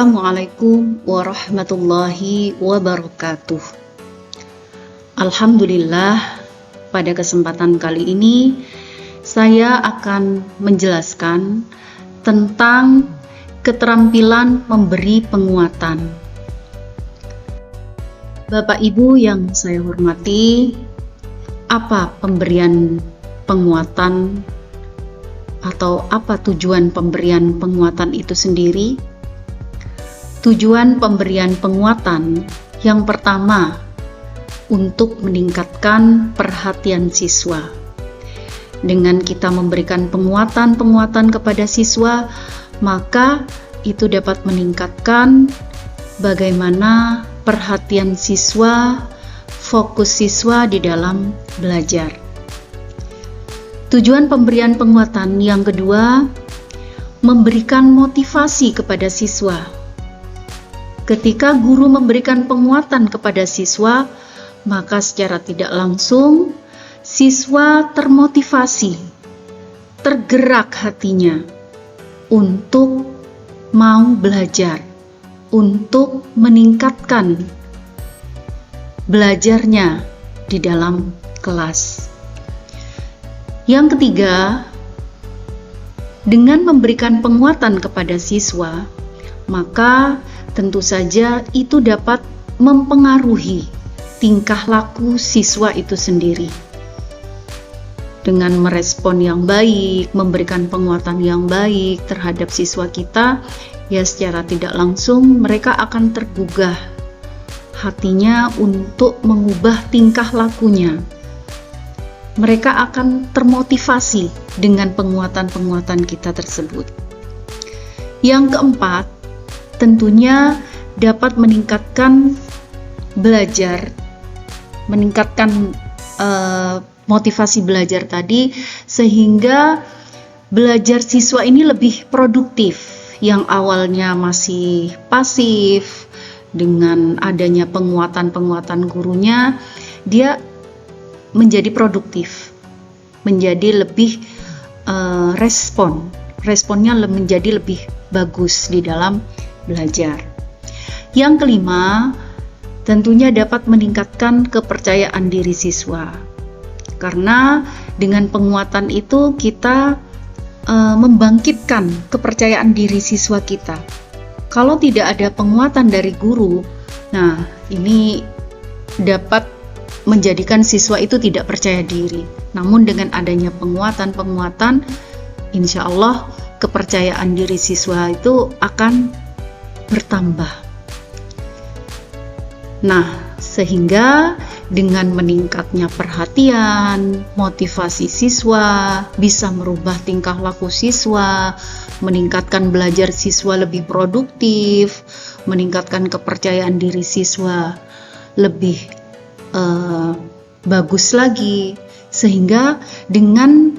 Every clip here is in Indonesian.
Assalamualaikum warahmatullahi wabarakatuh. Alhamdulillah, pada kesempatan kali ini saya akan menjelaskan tentang keterampilan memberi penguatan. Bapak Ibu yang saya hormati, apa pemberian penguatan atau apa tujuan pemberian penguatan itu sendiri? Tujuan pemberian penguatan yang pertama, untuk meningkatkan perhatian siswa. Dengan kita memberikan penguatan kepada siswa, maka itu dapat meningkatkan bagaimana perhatian siswa, fokus siswa di dalam belajar. Tujuan pemberian penguatan yang kedua, memberikan motivasi kepada siswa. Ketika guru memberikan penguatan kepada siswa, maka secara tidak langsung siswa termotivasi, tergerak hatinya untuk mau belajar, untuk meningkatkan belajarnya di dalam kelas. Yang ketiga, dengan memberikan penguatan kepada siswa, maka tentu saja itu dapat mempengaruhi tingkah laku siswa itu sendiri. Dengan merespon yang baik, memberikan penguatan yang baik terhadap siswa kita, ya secara tidak langsung mereka akan tergugah hatinya untuk mengubah tingkah lakunya. Mereka akan termotivasi dengan penguatan-penguatan kita tersebut. Yang keempat, tentunya dapat meningkatkan belajar, meningkatkan motivasi belajar tadi, sehingga belajar siswa ini lebih produktif. Yang awalnya masih pasif, dengan adanya penguatan-penguatan gurunya, dia menjadi produktif, menjadi lebih responnya menjadi lebih bagus di dalam belajar. Yang kelima, tentunya dapat meningkatkan kepercayaan diri siswa. Karena dengan penguatan itu kita membangkitkan kepercayaan diri siswa kita. Kalau tidak ada penguatan dari guru, nah ini dapat menjadikan siswa itu tidak percaya diri. Namun dengan adanya penguatan-penguatan, insya Allah kepercayaan diri siswa itu akan bertambah. Nah, sehingga dengan meningkatnya perhatian, motivasi siswa, bisa merubah tingkah laku siswa, meningkatkan belajar siswa lebih produktif, meningkatkan kepercayaan diri siswa lebih bagus lagi, sehingga dengan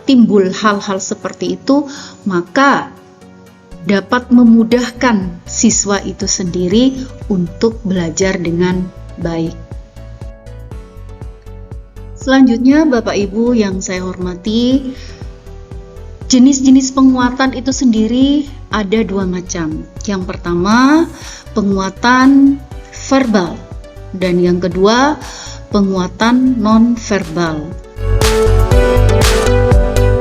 timbul hal-hal seperti itu, maka dapat memudahkan siswa itu sendiri untuk belajar dengan baik. Selanjutnya, Bapak Ibu yang saya hormati, jenis-jenis penguatan itu sendiri ada dua macam. Yang pertama, penguatan verbal, dan yang kedua, penguatan non-verbal.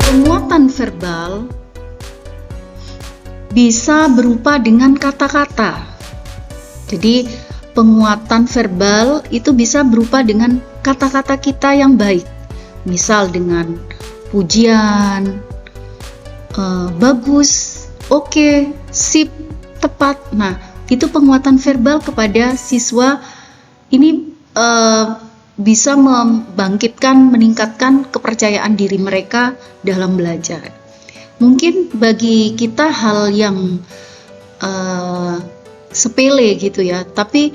Penguatan verbal bisa berupa dengan kata-kata. Jadi, penguatan verbal itu bisa berupa dengan kata-kata kita yang baik. Misal dengan pujian, bagus, oke, sip, tepat. Nah, itu penguatan verbal kepada siswa. Ini bisa membangkitkan, meningkatkan kepercayaan diri mereka dalam belajar. Mungkin bagi kita hal yang sepele gitu ya, tapi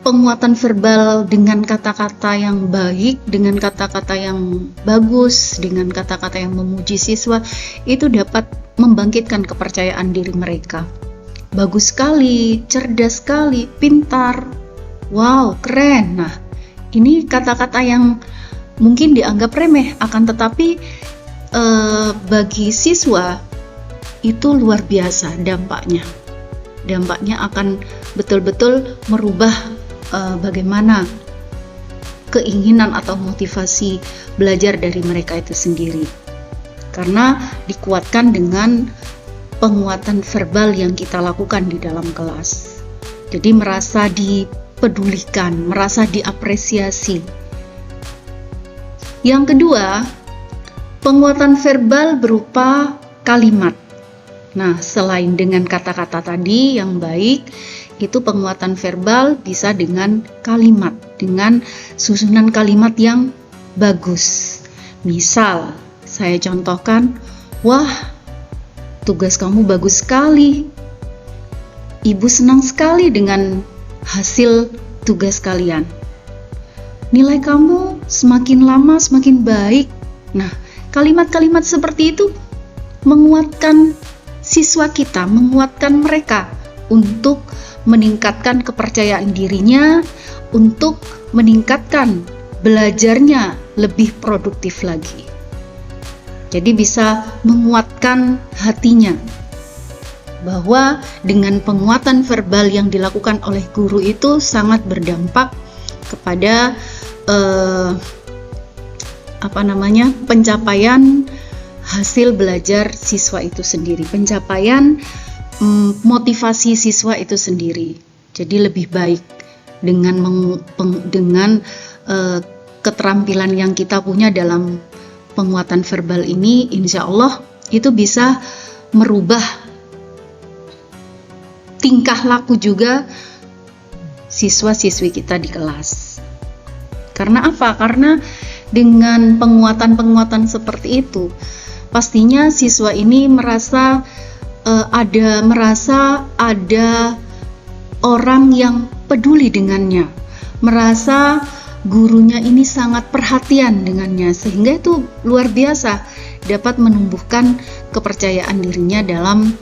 penguatan verbal dengan kata-kata yang baik, dengan kata-kata yang bagus, dengan kata-kata yang memuji siswa, itu dapat membangkitkan kepercayaan diri mereka. Bagus sekali, cerdas sekali, pintar, wow, keren. Nah, ini kata-kata yang mungkin dianggap remeh, akan tetapi bagi siswa itu luar biasa dampaknya. dampaknya akan betul-betul merubah bagaimana keinginan atau motivasi belajar dari mereka itu sendiri. Karena dikuatkan dengan penguatan verbal yang kita lakukan di dalam kelas. Jadi merasa dipedulikan, merasa diapresiasi. Yang kedua, penguatan verbal berupa kalimat. Nah, selain dengan kata-kata tadi yang baik, itu penguatan verbal bisa dengan kalimat, dengan susunan kalimat yang bagus. Misal, saya contohkan, wah, tugas kamu bagus sekali. Ibu senang sekali dengan hasil tugas kalian. Nilai kamu semakin lama semakin baik. Nah, kalimat-kalimat seperti itu menguatkan siswa kita, menguatkan mereka untuk meningkatkan kepercayaan dirinya, untuk meningkatkan belajarnya lebih produktif lagi. Jadi bisa menguatkan hatinya bahwa dengan penguatan verbal yang dilakukan oleh guru itu sangat berdampak kepada pencapaian hasil belajar siswa itu sendiri, pencapaian motivasi siswa itu sendiri. Jadi lebih baik dengan keterampilan yang kita punya dalam penguatan verbal ini, insya Allah itu bisa merubah tingkah laku juga siswa-siswi kita di kelas. Karena apa? Karena dengan penguatan-penguatan seperti itu, pastinya siswa ini merasa ada orang yang peduli dengannya, merasa gurunya ini sangat perhatian dengannya, sehingga itu luar biasa dapat menumbuhkan kepercayaan dirinya dalam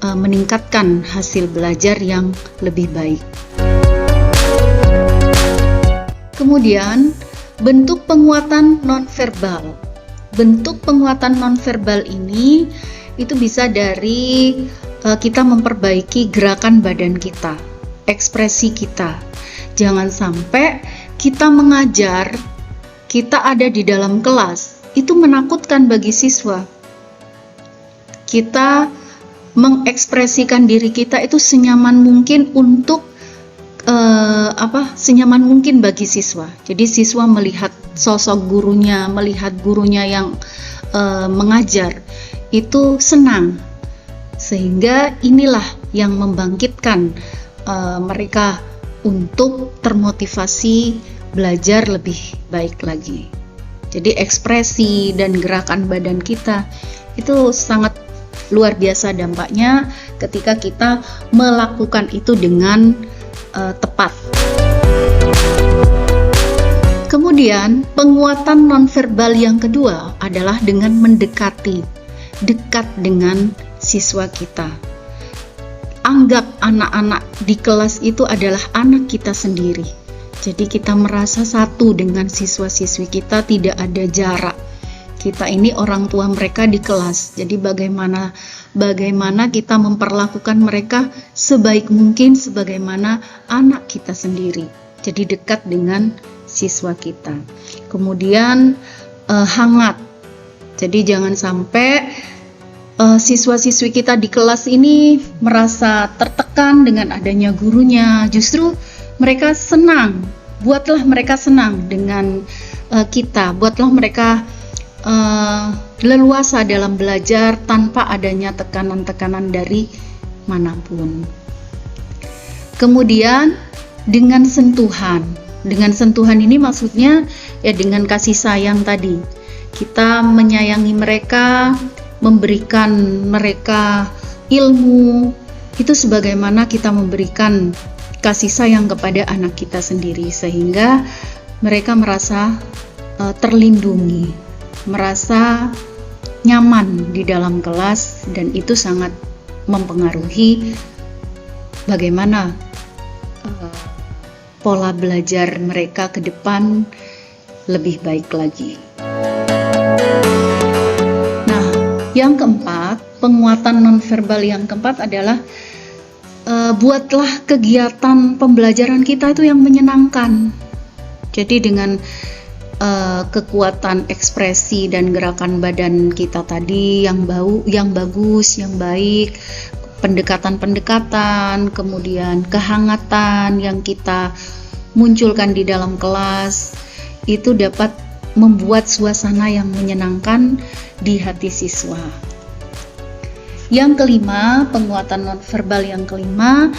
meningkatkan hasil belajar yang lebih baik. Kemudian, bentuk penguatan nonverbal. Bentuk penguatan nonverbal ini itu bisa dari kita memperbaiki gerakan badan kita, ekspresi kita. Jangan sampai kita mengajar, kita ada di dalam kelas, itu menakutkan bagi siswa. Kita mengekspresikan diri kita itu senyaman mungkin senyaman mungkin bagi siswa. Jadi siswa melihat sosok gurunya, melihat gurunya yang mengajar, itu senang. Sehingga inilah yang membangkitkan mereka untuk termotivasi belajar lebih baik lagi. Jadi ekspresi dan gerakan badan kita itu sangat luar biasa dampaknya ketika kita melakukan itu dengan tepat. Kemudian penguatan nonverbal yang kedua adalah dengan mendekati, dekat dengan siswa kita. Anggap anak-anak di kelas itu adalah anak kita sendiri. Jadi kita merasa satu dengan siswa-siswi kita, tidak ada jarak. Kita ini orang tua mereka di kelas. Jadi bagaimana kita memperlakukan mereka sebaik mungkin sebagaimana anak kita sendiri. Jadi dekat dengan siswa kita. Kemudian hangat. Jadi jangan sampai siswa-siswi kita di kelas ini merasa tertekan dengan adanya gurunya. Justru mereka senang. Buatlah mereka senang dengan kita. Buatlah mereka leluasa dalam belajar tanpa adanya tekanan-tekanan dari manapun. Kemudian dengan sentuhan. Dengan sentuhan ini maksudnya ya dengan kasih sayang tadi. Kita menyayangi mereka, memberikan mereka ilmu, itu sebagaimana kita memberikan kasih sayang kepada anak kita sendiri, sehingga mereka merasa terlindungi, merasa nyaman di dalam kelas, dan itu sangat mempengaruhi bagaimana pola belajar mereka ke depan lebih baik lagi. Yang keempat, penguatan nonverbal yang keempat adalah buatlah kegiatan pembelajaran kita itu yang menyenangkan. Jadi dengan kekuatan ekspresi dan gerakan badan kita tadi yang bagus, yang baik, pendekatan-pendekatan, kemudian kehangatan yang kita munculkan di dalam kelas, itu dapat membuat suasana yang menyenangkan di hati siswa. Yang kelima, penguatan nonverbal yang kelima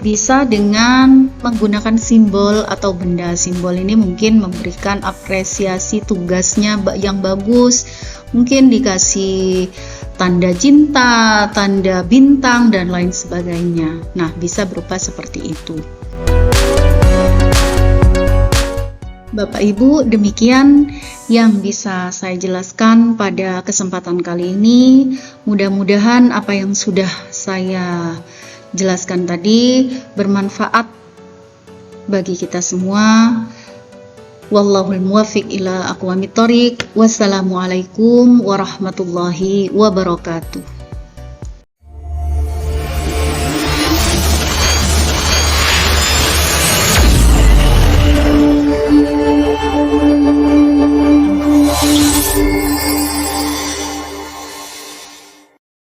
bisa dengan menggunakan simbol atau benda. Simbol ini mungkin memberikan apresiasi tugasnya yang bagus, mungkin dikasih tanda cinta, tanda bintang, dan lain sebagainya. Nah, bisa berupa seperti itu. Bapak Ibu, demikian yang bisa saya jelaskan pada kesempatan kali ini. Mudah-mudahan apa yang sudah saya jelaskan tadi bermanfaat bagi kita semua. Wallahul muwaffiq ila aqwamit thoriq. Wassalamualaikum warahmatullahi wabarakatuh.